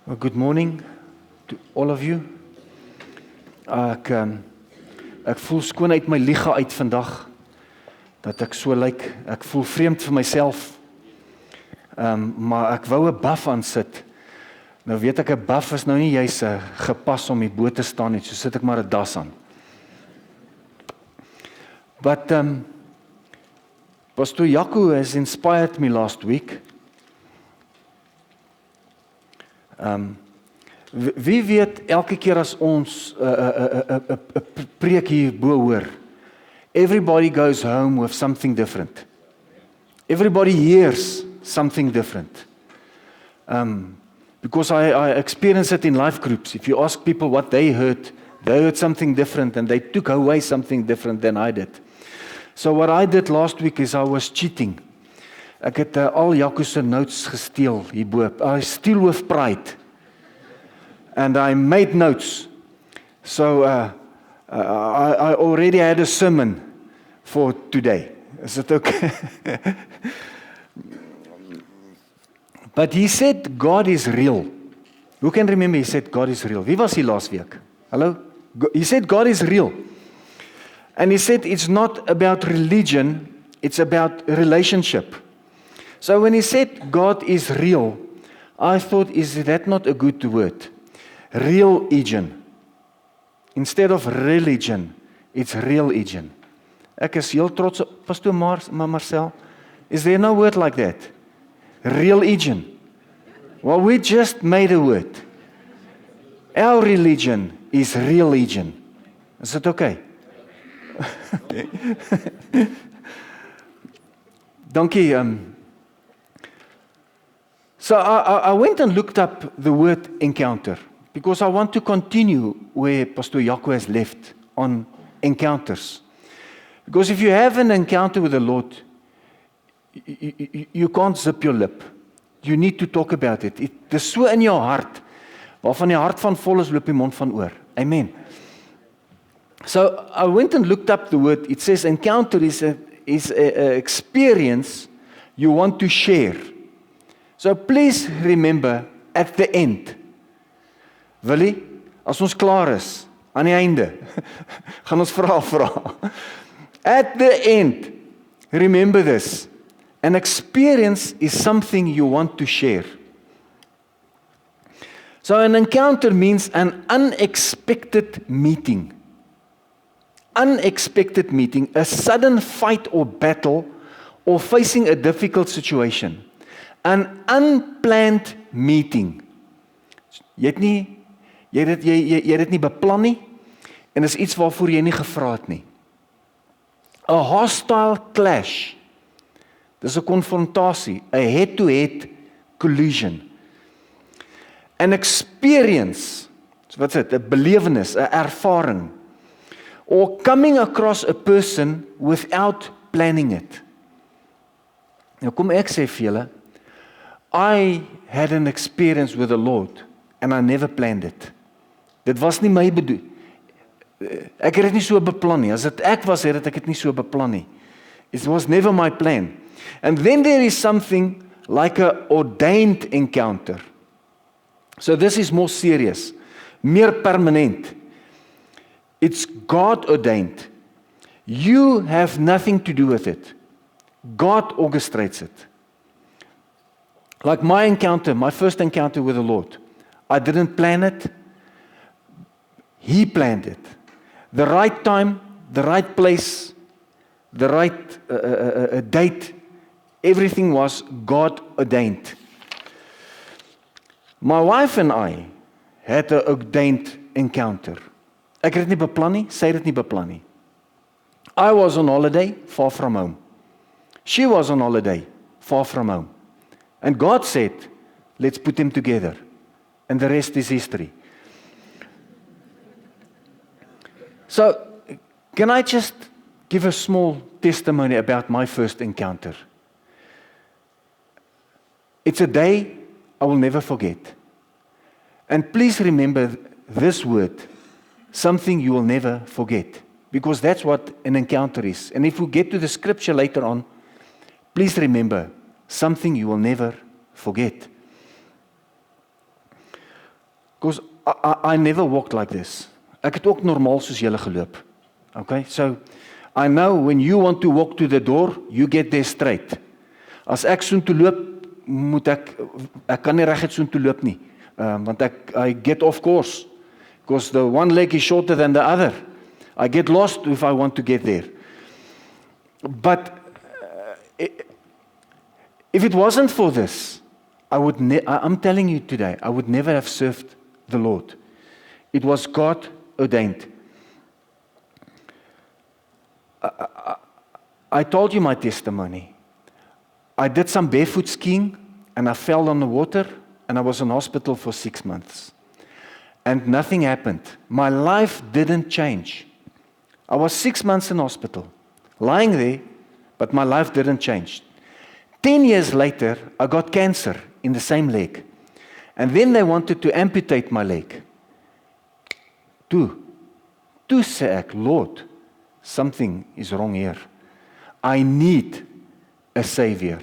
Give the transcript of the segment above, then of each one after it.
Well, good morning to all of you. Ek voel skoon uit my liga uit vandag, dat ek so lyk, ek voel vreemd vir myself, maar ek wou 'n buff aan sit. Nou weet ek 'n buff is nou nie juis gepas om die bo te staan nie, so sit ek maar 'n das aan. But Pastor Jaco has inspired me last week. Wie weet elke keer as ons 'n preek hier bo hoor, everybody goes home with something different. Everybody hears something different. Because I experience it in life groups. If you ask people what they heard something different and they took away something different than I did. So what I did last week is I was cheating. Ek het al Jaco se notes gesteel hierbo. I steal with pride. And I made notes. So I already had a sermon for today. Is it okay? But he said God is real. Who can remember he said God is real? Wie was hier laas week? Hallo? He said God is real. And he said it's not about religion, it's about relationship. So when he said God is real, I thought, is that not a good word? Religion. Instead of religion, it's religion. Ek is heel trots op Pastor Marcel. Is there no word like that? Religion. Well, we just made a word. Our religion is religion. Is it okay? Dankie. So I went and looked up the word encounter because I want to continue where Pastor Jaco has left on encounters. Because if you have an encounter with the Lord, you can't zip your lip. You need to talk about it. Dis so in jou hart, waarvan die hart van vol is, loop die mond van oor. Amen. So I went and looked up the word. It says encounter is a experience you want to share. So please remember at the end. Willie, as ons klaar is, aan die einde, gaan ons vra. At the end, remember this. An experience is something you want to share. So an encounter means an unexpected meeting. Unexpected meeting, a sudden fight or battle, or facing a difficult situation. An unplanned meeting. Jy het dit nie beplan nie, en is iets waarvoor jy nie gevra het nie. A hostile clash. Dis 'n konfrontasie, a head-to-head collision. An experience, wat is dit? 'n belewenis, 'n ervaring. Or coming across a person without planning it. Nou kom ek sê vir julle, I had an experience with the Lord and I never planned it. Dit was nie my bedoel. Ek het dit nie so beplan nie. As dit ek was, het ek dit nie so beplan nie. It was never my plan. And then there is something like a ordained encounter. So this is more serious, meer permanent. It's God ordained. You have nothing to do with it. God orchestrates it. Like my encounter, my first encounter with the Lord. I didn't plan it. He planned it. The right time, the right place, the right date, everything was God ordained. My wife and I had an ordained encounter. Ek het dit nie beplan nie, sy het dit nie beplan nie. I was on holiday, far from home. She was on holiday, far from home. And God said, let's put them together. And the rest is history. So, can I just give a small testimony about my first encounter? It's a day I will never forget. And please remember this word, something you will never forget. Because that's what an encounter is. And if we get to the scripture later on, please remember, something you will never forget. Because I never walked like this. Ek het ook normaal soos julle geloop. Okay, so I know when you want to walk to the door, you get there straight. As ek soontoe loop, moet ek kan nie reguit soontoe loop nie. Want I get off course. Because the one leg is shorter than the other. I get lost if I want to get there. But if it wasn't for this, I'm telling you today, I would never have served the Lord. It was God ordained. I told you my testimony. I did some barefoot skiing and I fell on the water and I was in hospital for 6 months. And nothing happened. My life didn't change. I was 6 months in hospital, lying there, but my life didn't change. 10 years later, I got cancer in the same leg. And then they wanted to amputate my leg. Toe sê ek, Lord, something is wrong here. I need a savior.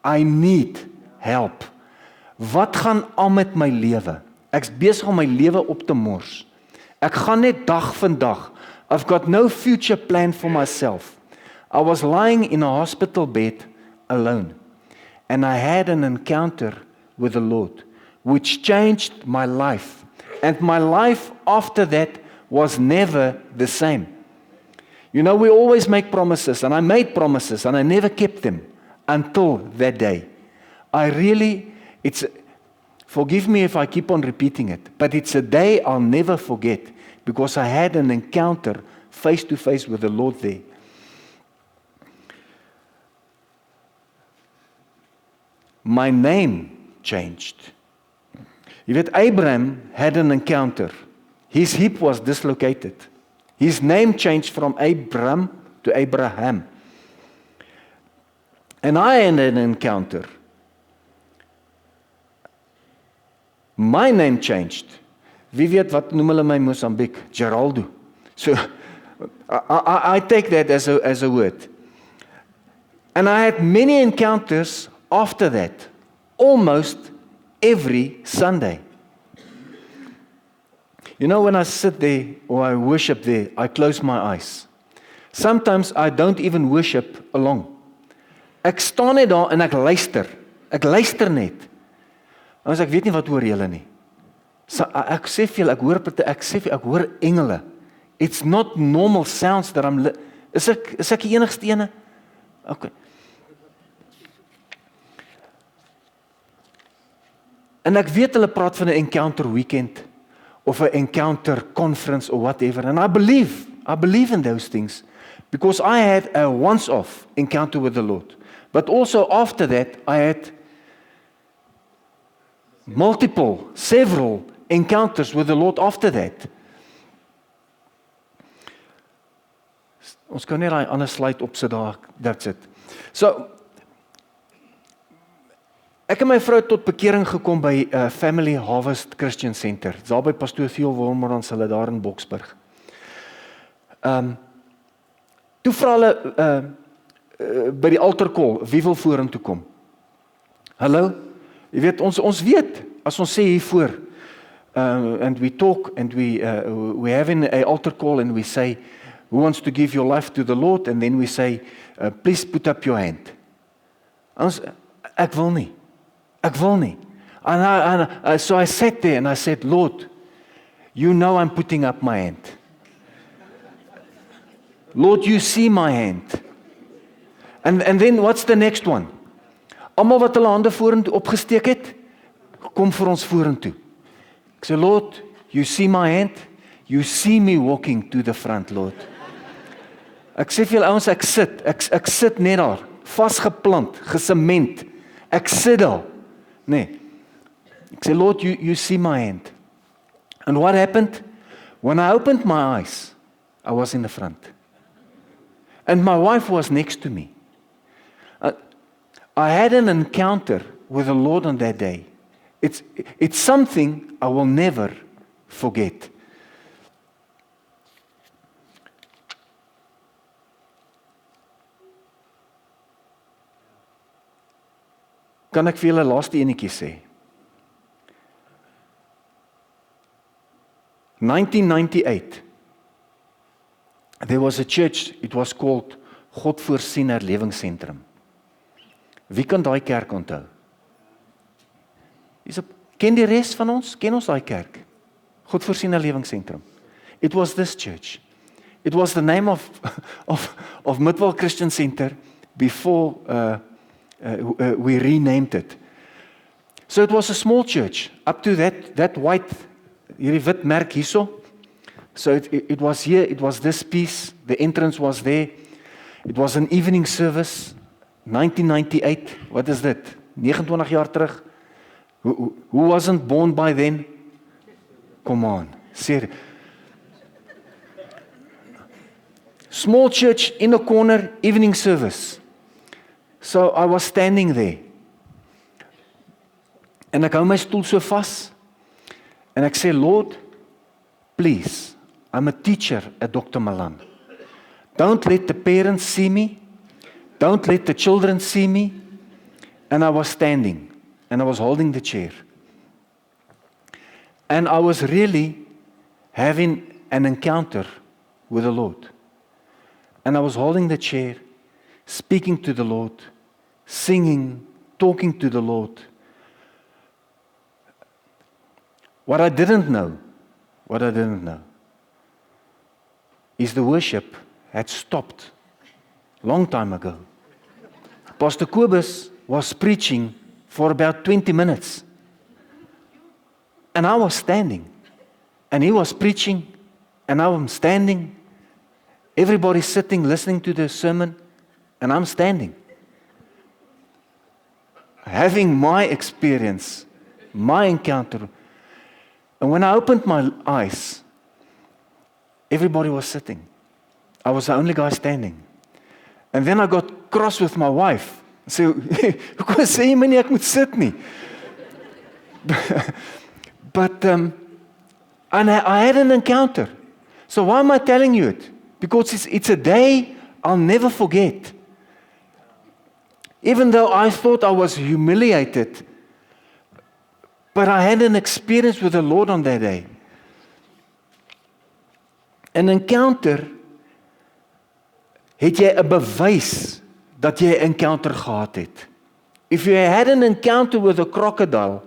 I need help. Wat gaan aan met my lewe? Ek's besig om my lewe op te mors. Ek gaan net dag van dag. I've got no future plan for myself. I was lying in a hospital bed alone. And I had an encounter with the Lord, which changed my life. And my life after that was never the same. You know, we always make promises, and I made promises, and I never kept them until that day. Forgive me if I keep on repeating it, but it's a day I'll never forget, because I had an encounter face to face with the Lord there. My name changed. You weet, Abraham had an encounter. His hip was dislocated. His name changed from Abram to Abraham. And I had an encounter. My name changed. Wie weet wat noem hulle my Mozambique? Geraldo. So, I take that as a word. And I had many encounters after that, almost every Sunday. You know, when I sit there or I worship there, I close my eyes. Sometimes I don't even worship along. Ek staan net daar en ek luister. Ek luister net. Ons ek weet nie wat hoor julle nie. So, ek sê vir julle, ek hoor engele. It's not normal sounds that I'm is ek die enigste ene? Okay. En ek weet hulle praat van 'n encounter weekend of 'n encounter conference or whatever, and I believe in those things because I had a once-off encounter with the Lord. But also after that, I had several encounters with the Lord after that. Ons kan net daai ander slide opsit daar, that's it. So, ek en my vrou tot bekering gekom by Family Harvest Christian Center. Dis daar by Pastoor Theo Wormerans, hulle daar in Boksburg. Toe vra hulle by die altar call, wie wil vorentoe kom? Hallo? Jy weet, ons weet, as ons sê hier voor, and we talk, and we have an altar call, and we say, who wants to give your life to the Lord? And then we say, please put up your hand. Ek wil nie. So I sat there and I said, Lord, you know I'm putting up my hand. Lord, you see my hand. And then what's the next one? Almal wat hulle hande vorentoe opgesteek het, kom vir ons vorentoe. Ek sê, Lord, you see my hand, you see me walking to the front, Lord. Ek sê vir julle ouens, ek sit net daar, vasgeplant, gesement. Ek sit daar. Nee. Ek sê, Lord, you see my hand. And what happened? When I opened my eyes, I was in the front. And my wife was next to me. I had an encounter with the Lord on that day. It's something I will never forget. Kan ek vir julle laaste enetjie sê? 1998, there was a church, it was called Godvoorsiener Lewingsentrum. Wie kan daai kerk onthou? Ken die res van ons? Ken ons daai kerk? Godvoorsiener Lewingsentrum. It was this church. It was the name of Midwell Christian Center before we renamed it. So it was a small church, up to that white, hierdie wit merk hierso. So it was here, it was this piece, the entrance was there. It was an evening service, 1998, what is that? 29 jaar terug. Who wasn't born by then? Come on, seriously. Small church in a corner, evening service. So I was standing there. En ek hou my stoel so vas. En ek sê, Lord, please, I'm a teacher at Dr. Malan. Don't let the parents see me. Don't let the children see me. And I was standing. And I was holding the chair. And I was really having an encounter with the Lord. And I was holding the chair, speaking to the Lord, singing, talking to the Lord. What I didn't know is the worship had stopped long time ago. Pastor Kobus was preaching for about 20 minutes. And I was standing. And he was preaching. And I was standing. Everybody sitting, listening to the sermon. And I'm standing. Having my experience, my encounter. And when I opened my eyes, everybody was sitting. I was the only guy standing. And then I got cross with my wife. So, hoekom sê jy my nie ek moet sit nie? But and I had an encounter. So why am I telling you it? Because it's a day I'll never forget. Even though I thought I was humiliated, but I had an experience with the Lord on that day. An encounter, het jy 'n bewys dat jy 'n encounter gehad het. If you had an encounter with a crocodile,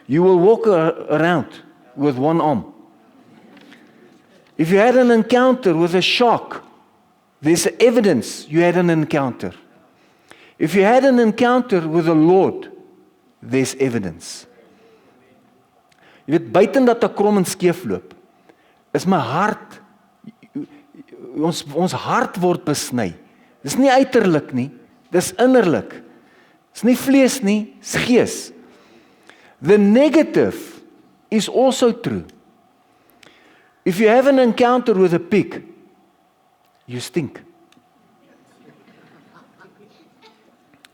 you will walk around with one arm. If you had an encounter with a shark, there's evidence you had an encounter. If you had an encounter with the Lord, there's evidence. Jy weet, buiten dat ek krom en skeef loop, is my hart, ons hart word besny. Dis nie uiterlik nie, dis innerlik. Dis nie vlees nie, dis gees. The negative is also true. If you have an encounter with a pig, you stink.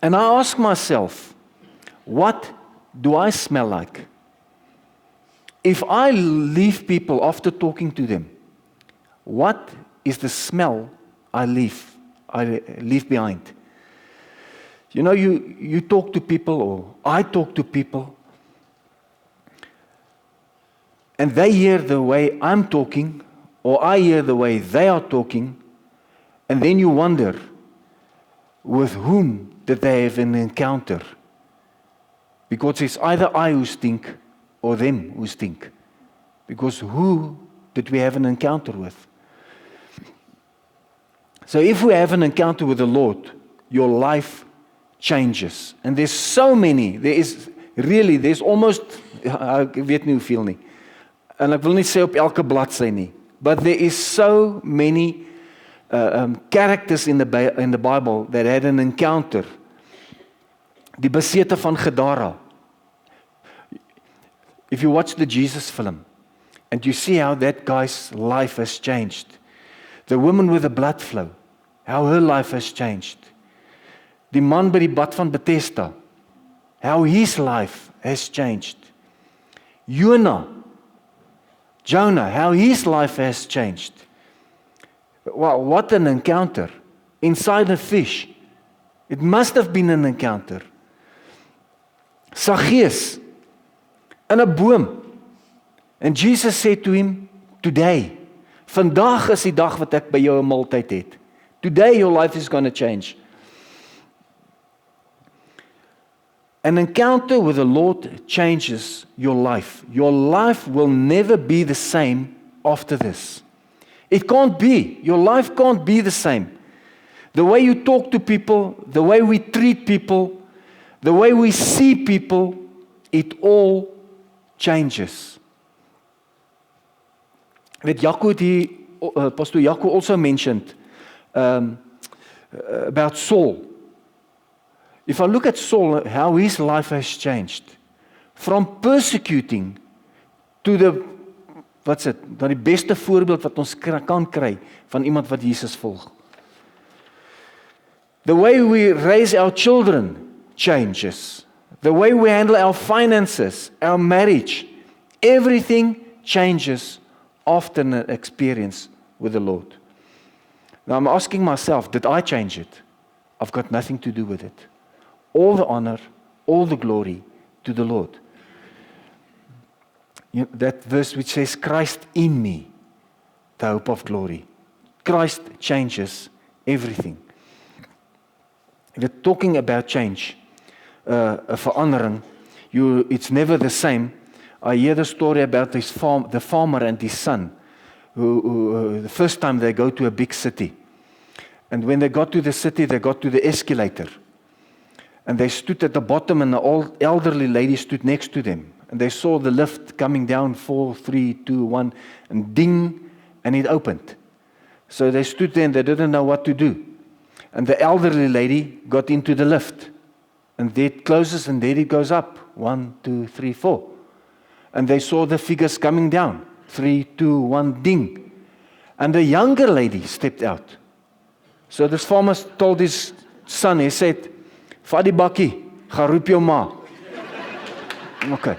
And I ask myself, what do I smell like? If I leave people after talking to them, what is the smell I leave behind? You know, you talk to people, or I talk to people, and they hear the way I'm talking, or I hear the way they are talking, and then you wonder, with whom did they have an encounter? Because it's either I who stink, or them who stink. Because who did we have an encounter with? So if we have an encounter with the Lord, your life changes. And there's so many, there's almost, ek weet nie hoeveel nie. En ek wil nie sê op elke bladsy nie. But there is so many characters in the Bible that had an encounter. Die besete van Gadara. If you watch the Jesus film, and you see how that guy's life has changed. The woman with the blood flow, how her life has changed. Die man by die bad van Bethesda, how his life has changed. Jonah, how his life has changed. Wow, what an encounter. Inside a fish. It must have been an encounter. Zacchaeus, in 'n boom. And Jesus said to him, today, vandag is die dag wat ek by jou 'n maaltyd het. Today your life is going to change. An encounter with the Lord changes your life. Your life will never be the same after this. It can't be. Your life can't be the same. The way you talk to people, the way we treat people, the way we see people, it all changes. With Pastor Jaco also mentioned about Saul. If I look at Saul, how his life has changed. From persecuting to die beste voorbeeld wat ons kan kry van iemand wat Jesus volg. The way we raise our children changes. The way we handle our finances, our marriage, everything changes after an experience with the Lord. Now I'm asking myself, did I change it? I've got nothing to do with it. All the honor, all the glory to the Lord. That verse which says, Christ in me, the hope of glory. Christ changes everything. We're talking about change, verandering. It's never the same. I hear the story about the farmer and his son, who the first time they go to a big city. And when they got to the city, they got to the escalator. And they stood at the bottom, and the old elderly lady stood next to them. And they saw the lift coming down, 4, 3, 2, 1, and ding, and it opened. So they stood there and they didn't know what to do. And the elderly lady got into the lift. And there it closes and there it goes up. 1, 2, 3, 4. And they saw the figures coming down. 3, 2, 1, ding. And the younger lady stepped out. So this farmer told his son, he said, "Vat die bakkie, gaan roep jou ma." Okay.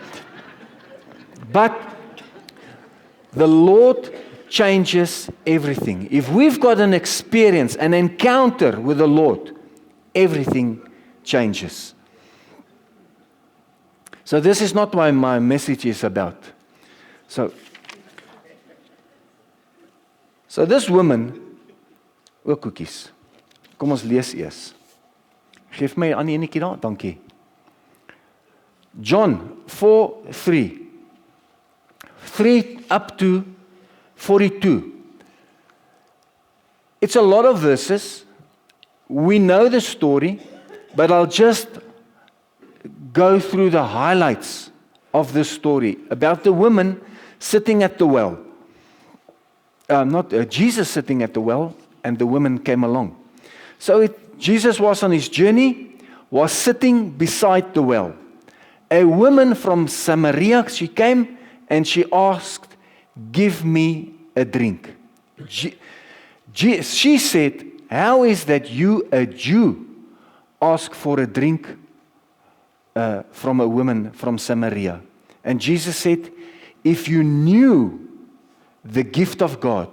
But the Lord changes everything. If we've got an experience, an encounter with the Lord, everything changes. So this is not what my message is about. So this woman, ook koekies. Kom ons lees eers. Geef my aan die enetjie daar, dankie. John 4:3. 3 up to 42. It's a lot of verses. We know the story, but I'll just go through the highlights of the story about the woman sitting at the well. Jesus sitting at the well, and the woman came along. So Jesus was on his journey, was sitting beside the well. A woman from Samaria, she came and she asked, "Give me a drink." She said, "How is that you, a Jew, ask for a drink from a woman from Samaria?" And Jesus said, "If you knew the gift of God,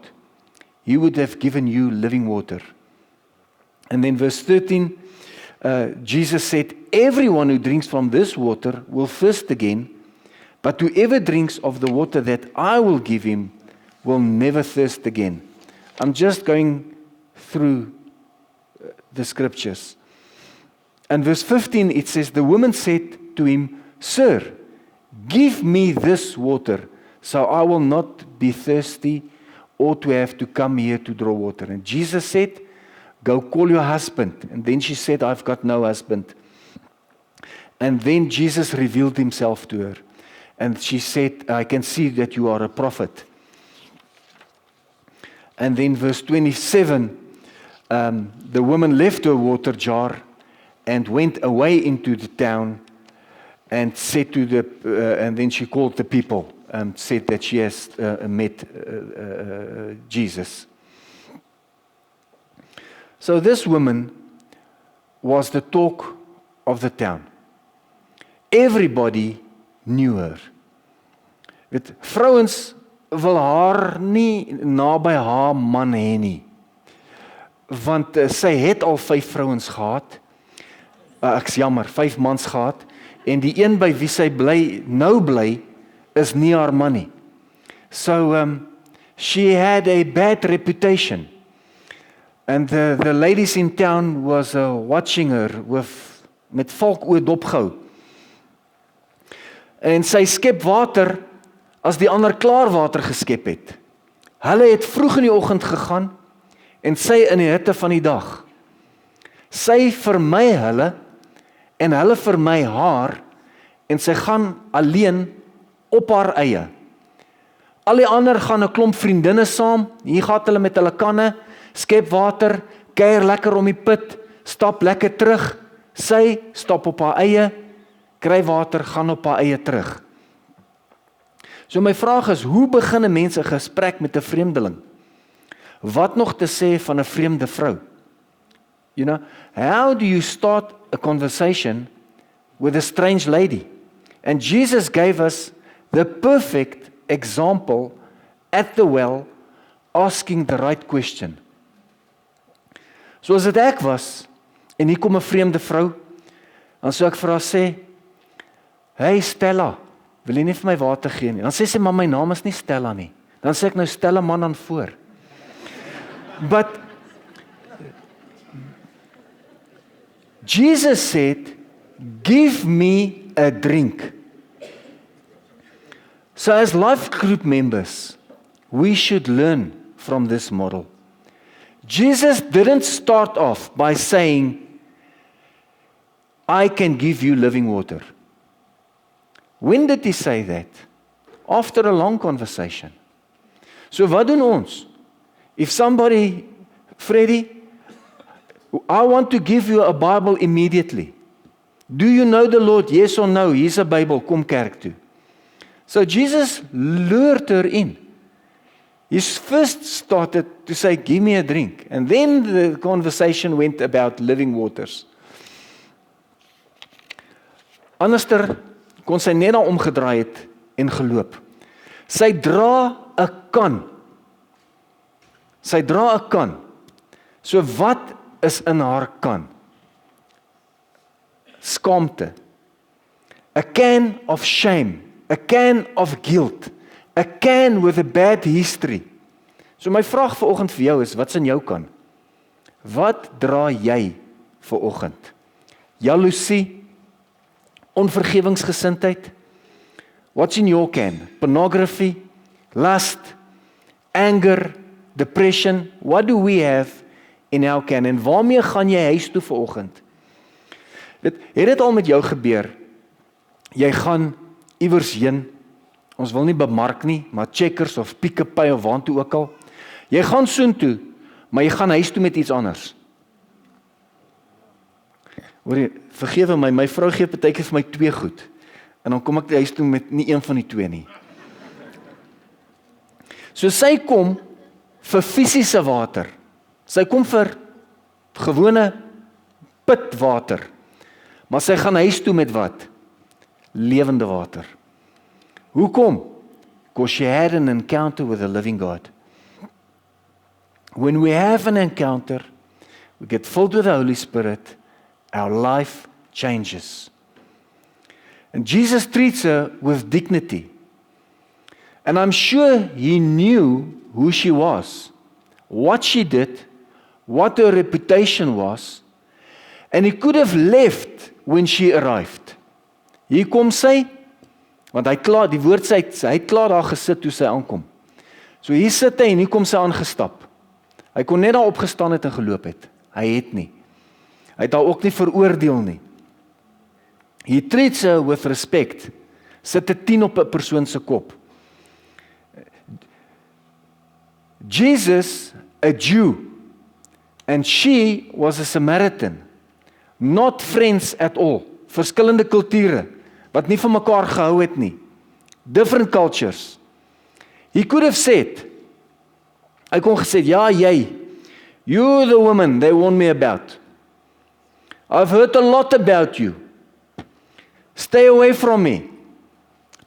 He would have given you living water." And then verse 13, Jesus said, "Everyone who drinks from this water will thirst again, but whoever drinks of the water that I will give him will never thirst again." I'm just going through the scriptures. And verse 15, it says, the woman said to him, "Sir, give me this water, so I will not be thirsty or to have to come here to draw water." And Jesus said, "Go call your husband." And then she said, "I've got no husband." And then Jesus revealed himself to her. And she said, "I can see that you are a prophet." And then verse 27, the woman left her water jar and went away into the town and said to and then she called the people and said that she has met Jesus. So this woman was the talk of the town. Everybody knew her. Vrouens wil haar nie naby haar man hê nie. Want sy het al 5 vrouens gehad. Ek's jammer, 5 mans gehad, en die een by wie sy nou bly is nie haar man nie. So she had a bad reputation. And the ladies in town was watching her met valkoë dopgehou. En sy skep water as die ander klaar water geskep het. Hulle het vroeg in die oggend gegaan en sy in die hitte van die dag. Sy vermy hulle en hulle vermy haar en sy gaan alleen op haar eie. Al die ander gaan 'n klomp vriendinne saam, hier gaan hulle met hulle kanne, skep water, kuier lekker om die put, stap lekker terug, sy stap op haar eie, kry water, gaan op haar eie terug. So my vraag is, hoe begin 'n mens 'n gesprek met 'n vreemdeling? Wat nog te sê van 'n vreemde vrou? You know, how do you start a conversation with a strange lady? And Jesus gave us the perfect example at the well, asking the right question. So as dit ek was, en hier kom 'n vreemde vrou, dan sou ek vir haar sê, hey Stella, wil jy nie vir my water gee nie? Dan sê sy, maar my naam is nie Stella nie. Dan sê ek nou, Stella man aan voor. But Jesus said, give me a drink. So as life group members, we should learn from this model. Jesus didn't start off by saying, I can give you living water. When did he say that? After a long conversation. So wat doen ons? If somebody, Freddie, I want to give you a Bible immediately. Do you know the Lord? Yes or no? Here's a Bible, kom kerk toe. So Jesus lured her in. He first started to say, give me a drink. And then the conversation went about living waters. Anderster kon sy net daar omgedraai het en geloop. Sy dra 'n kan. Sy dra 'n kan. So wat is in haar kan? Skaamte. A can of shame. A can of guilt. A can with a bad history. So my vraag vanoggend vir jou is, wat's in jou kan? Wat dra jy vanoggend? Jaloesie, onvergewingsgesindheid? What's in your can? Pornography, lust, anger, depression. What do we have in our can? En waarmee gaan jy huis toe vanoggend? Het dit al met jou gebeur? Jy gaan iewers heen, ons wil nie bemark nie, maar Checkers of Pick n Pay of waantoe ook al. Jy gaan soontoe, maar jy gaan huis toe met iets anders. Hoor, vergewe my vrou gee partykeer vir my 2 goed. En dan kom ek huis toe met nie een van die 2 nie. So sy kom vir fisiese water. Sy kom vir gewone pitwater. Maar sy gaan huis toe met wat? Lewende water. Hoekom? Because she had an encounter with the living God. When we have an encounter, we get filled with the Holy Spirit, our life changes. And Jesus treats her with dignity. And I'm sure he knew who she was, what she did, what her reputation was, and he could have left when she arrived. Hier kom sy, want hy klaar, die woord sê, hy het klaar daar gesit toe sy aankom. So hier sit hy en hier kom sy aangestap. Hy kon net daar opgestaan het en geloop het. Hy het nie. Hy het haar ook nie veroordeel nie. He treats her with respect. Sit 'n 10 op 'n persoon se kop. Jesus, a Jew, and she was a Samaritan. Not friends at all. Verskillende kulture, wat nie van mekaar gehou het nie. Different cultures. He could have said, hy kon gesê, ja jy, you're the woman they warned me about. I've heard a lot about you. Stay away from me.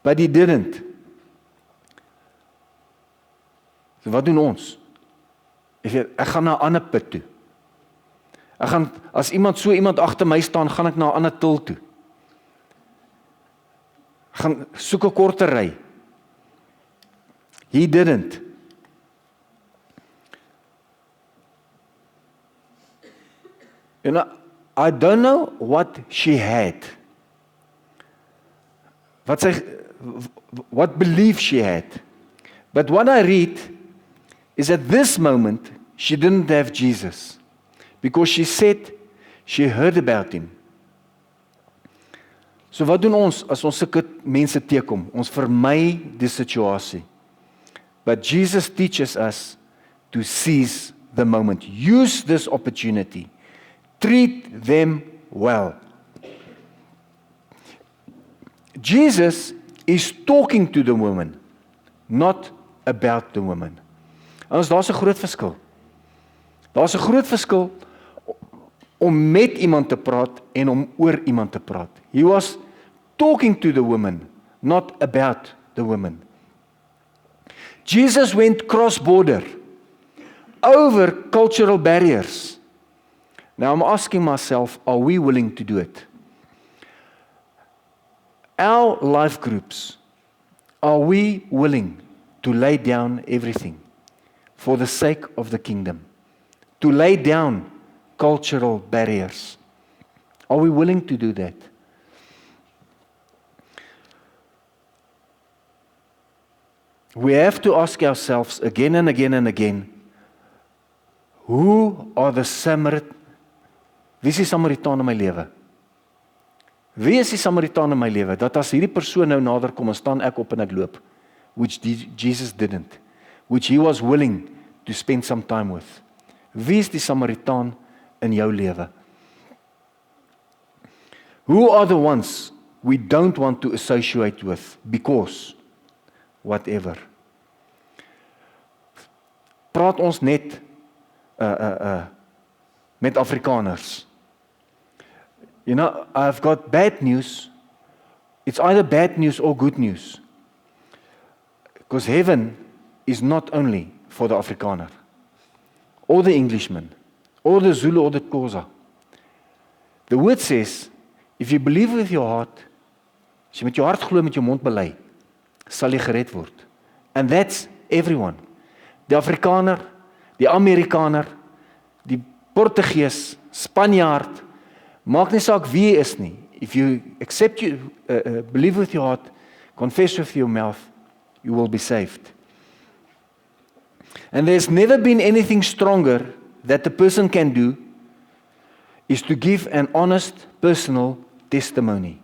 But he didn't. So wat doen ons? Ek gaan na 'n ander put toe. As so iemand agter my staan, gaan ek na 'n ander til toe. Gaan soek 'n korter ry. He didn't. You know, I don't know what she had. What belief she had. But what I read is at this moment, she didn't have Jesus. Because she said she heard about him. So wat doen ons as ons sulke mense teekom? Ons vermy die situasie. But Jesus teaches us to seize the moment. Use this opportunity. Treat them well. Jesus is talking to the woman, not about the woman. Ons daar's 'n groot verskil. Daar's 'n groot verskil om met iemand te praat en om oor iemand te praat. He was talking to the woman, not about the woman. Jesus went cross-border, over cultural barriers. Now I'm asking myself, are we willing to do it? Our life groups, are we willing to lay down everything for the sake of the kingdom? To lay down cultural barriers. Are we willing to do that? We have to ask ourselves again and again and again, who are the Samaritan? Wie is die Samaritaan in my lewe? Wie is die Samaritaan in my lewe? Dat as hierdie persoon nou nader kom en staan ek op en ek loop, which Jesus didn't, which he was willing to spend some time with. Wie is die Samaritaan in jou lewe? Who are the ones we don't want to associate with because whatever? Praat ons net met Afrikaners. You know, I've got bad news. It's either bad news or good news. Because heaven is not only for the Afrikaner, or the Englishman, or the Zulu, or the Xhosa. The word says, if you believe with your heart, as jy met jou hart glo, met jou mond bely, sal jy gered word. And that's everyone. Die Afrikaner, die Amerikaner, die Portugees, Spanjaard, maak nie saak wie jy is nie. If you accept you, believe with your heart, confess with your mouth, you will be saved. And there's never been anything stronger that the person can do is to give an honest personal testimony.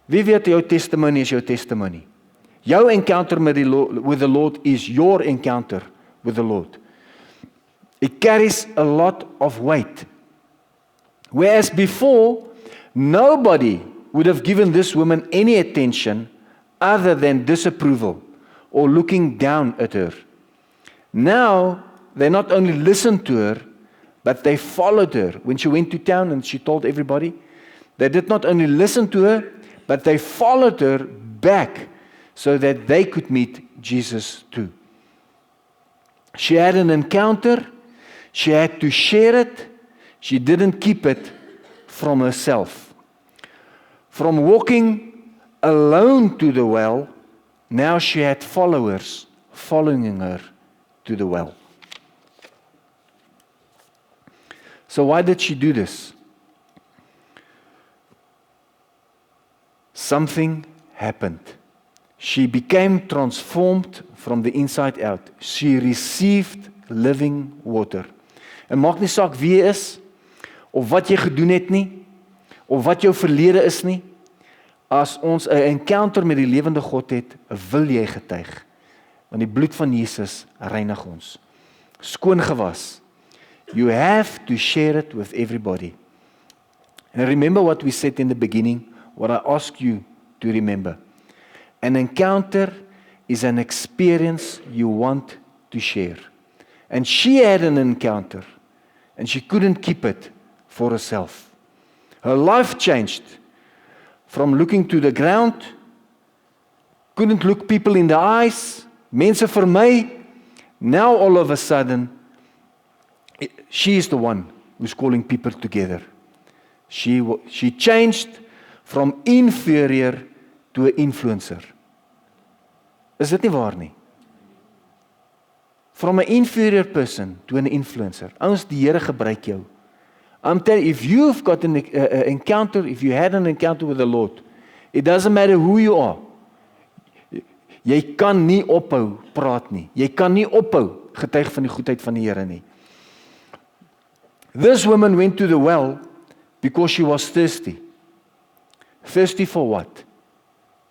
Wie weet jou testimony is jou testimony? Jou encounter with the Lord is your encounter with the Lord. It carries a lot of weight. Whereas before, nobody would have given this woman any attention other than disapproval or looking down at her. Now, they not only listened to her, but they followed her. When she went to town and she told everybody, they did not only listen to her, but they followed her back so that they could meet Jesus too. She had an encounter, she had to share it, she didn't keep it from herself. From walking alone to the well, now she had followers following her to the well. So why did she do this? Something happened. She became transformed from the inside out. She received living water. En maak nie saak wie jy is, of wat jy gedoen het nie, of wat jou verlede is nie, as ons 'n encounter met die lewende God het, wil jy getuig. Want die bloed van Jesus reinig ons. Skoon gewas. You have to share it with everybody. And remember what we said in the beginning, what I ask you to remember. An encounter is an experience you want to share. And she had an encounter, and she couldn't keep it for herself. Her life changed from looking to the ground, couldn't look people in the eyes, mense vermy. Now all of a sudden, she is the one who's calling people together. She changed from inferior to an influencer. Is dit nie waar nie? from an inferior person to an influencer. Ouens, die Here gebruik jou. I'm telling you, if you've got an encounter, if you had an encounter with the Lord, it doesn't matter who you are. Jy kan nie ophou praat nie. Jy kan nie ophou getuig van die goedheid van die Here nie. This woman went to the well because she was thirsty. Thirsty for what?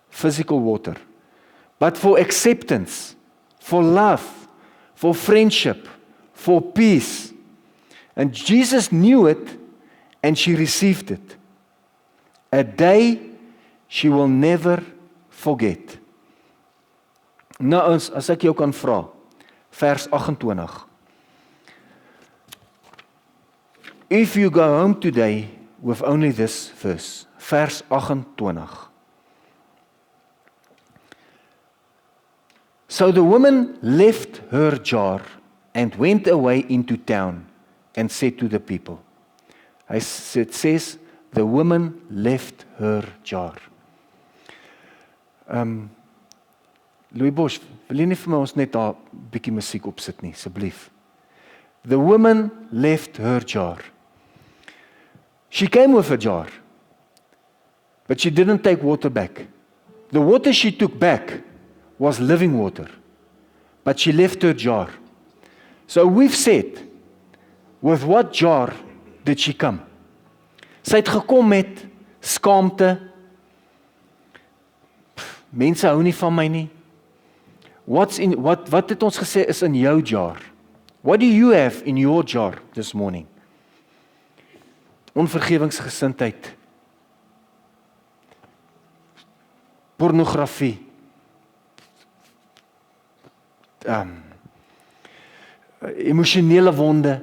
Physical water. But for acceptance, for love, for friendship, for peace. And Jesus knew it and she received it. A day she will never forget. Nou as ek jou kan vra, vers 28. If you go home today with only this verse, vers 28. So the woman left her jar and went away into town and said to the people. It says, the woman left her jar. Louis Bosch, wil jy nie vir my ons net daar bietjie musiek opsit nie, asseblief. The woman left her jar. She came with a jar, but she didn't take water back. The water she took back was living water, but she left her jar. So we've said, with what jar did she come? Sy het gekom met skaamte. Mense hou nie van my nie. Wat het ons gesê is in jou jar? What do you have in your jar this morning? Onvergewingsgesindheid. Pornografie. Emosionele wonde.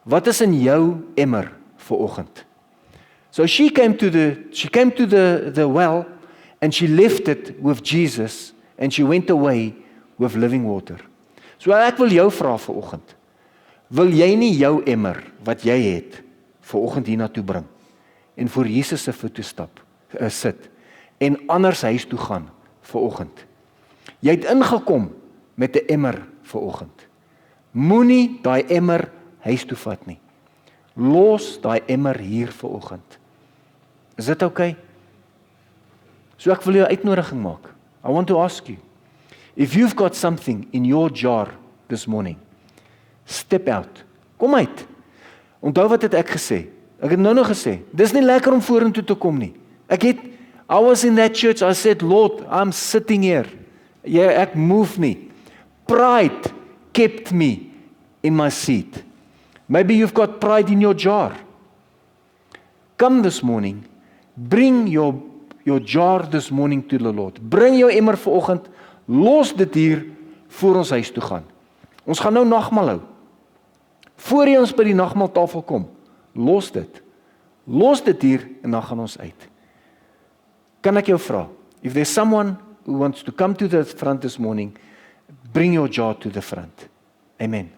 Wat is in jou emmer vanoggend? So she came to the well and she left it with Jesus and she went away with living water. So ek wil jou vra vanoggend. Wil jy nie jou emmer wat jy het vanoggend hiernatoe bring en voor Jesus se voete sit en anders huis toe gaan vanoggend? Jy het ingekom met 'n emmer vanoggend. Moenie daai emmer huis toe vat nie. Los daai emmer hier vanoggend. Is dit okay? So ek wil jou uitnodiging maak. I want to ask you, if you've got something in your jar this morning, step out. Kom uit. Onthou wat het ek gesê? Ek het nou nog gesê, dis nie lekker om vorentoe te kom nie. I was in that church, I said, Lord, I'm sitting here. Ek move nie. Pride kept me in my seat. Maybe you've got pride in your jar. Come this morning, bring your jar this morning to the Lord. Bring jou emmer vanoggend, los dit hier voor ons huis toe gaan. Ons gaan nou nagmaal hou. Voor jy ons by die nagmaaltafel kom, los dit. Los dit hier en dan gaan ons uit. Kan ek jou vra, if there's someone who wants to come to the front this morning, bring your jar to the front. Amen.